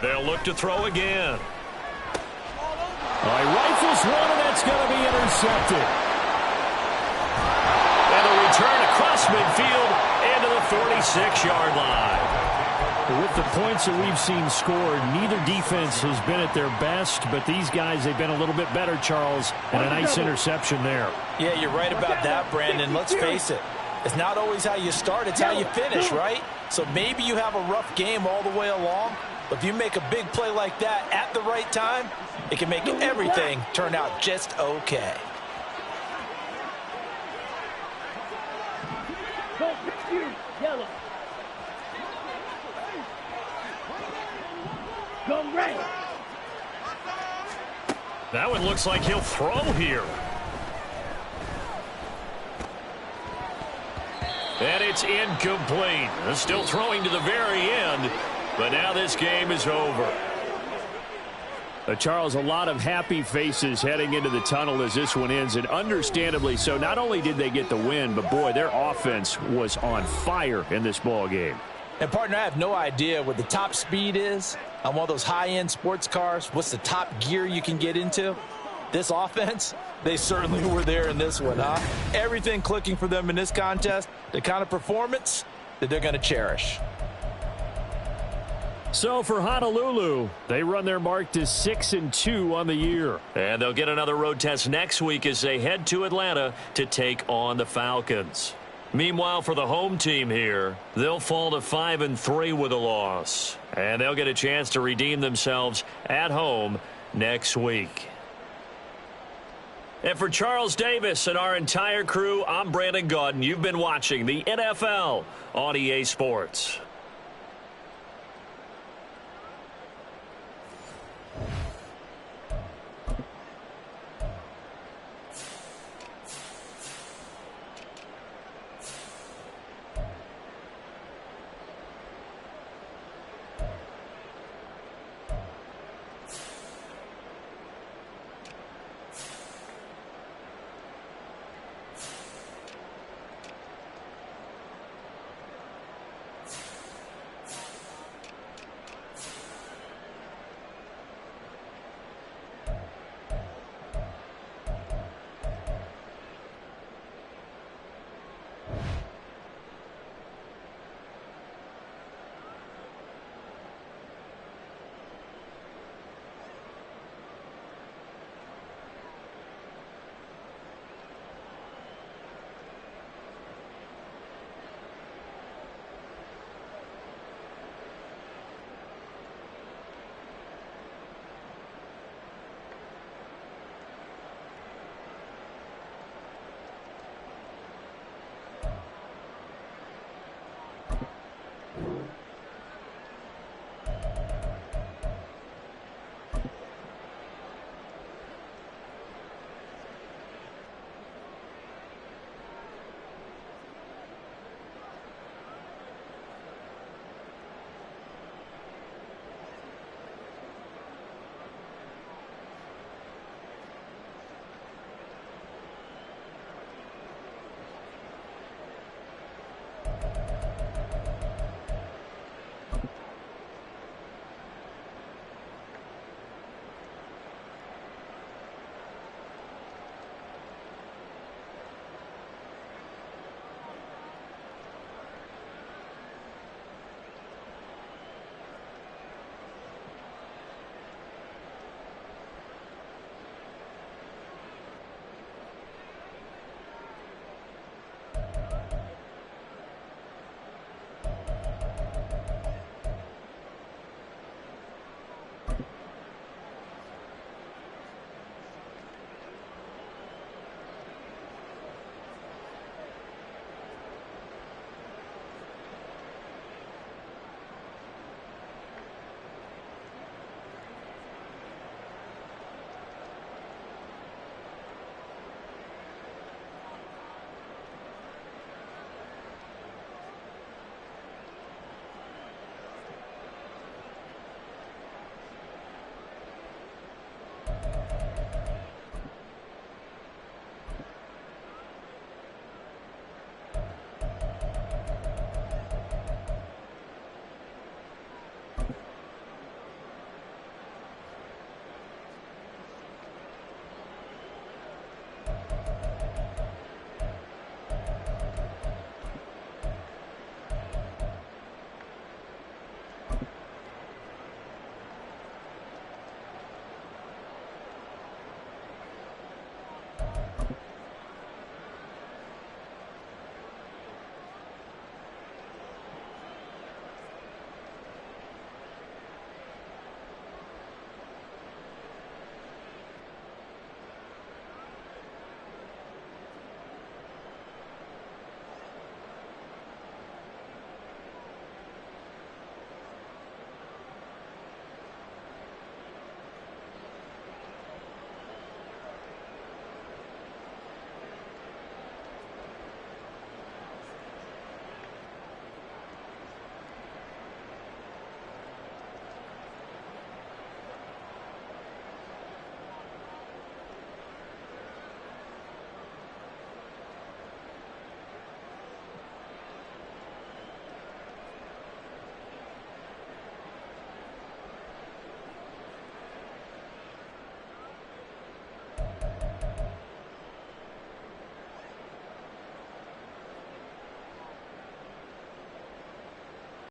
They'll look to throw again. He rifles one, and that's going to be intercepted. And a return across midfield into the 46-yard line. With the points that we've seen scored, neither defense has been at their best, but these guys, they've been a little bit better, Charles, and a nice interception there. Yeah, you're right about that, Brandon. Let's face it. It's not always how you start, it's how you finish, right? So maybe you have a rough game all the way along, but if you make a big play like that at the right time, it can make everything turn out just okay. Yellow. Go red. That one looks like he'll throw here. And it's incomplete. Still throwing to the very end, but now this game is over. Charles, a lot of happy faces heading into the tunnel as this one ends, and understandably so. Not only did they get the win, but boy, their offense was on fire in this ball game. And, partner, I have no idea what the top speed is on one of those high-end sports cars. What's the top gear you can get into? This offense, they certainly were there in this one, huh? Everything clicking for them in this contest, the kind of performance that they're going to cherish. So for Honolulu, they run their mark to 6-2 on the year. And they'll get another road test next week as they head to Atlanta to take on the Falcons. Meanwhile, for the home team here, they'll fall to 5-3 with a loss. And they'll get a chance to redeem themselves at home next week. And for Charles Davis and our entire crew, I'm Brandon Gaudin. You've been watching the NFL on EA Sports.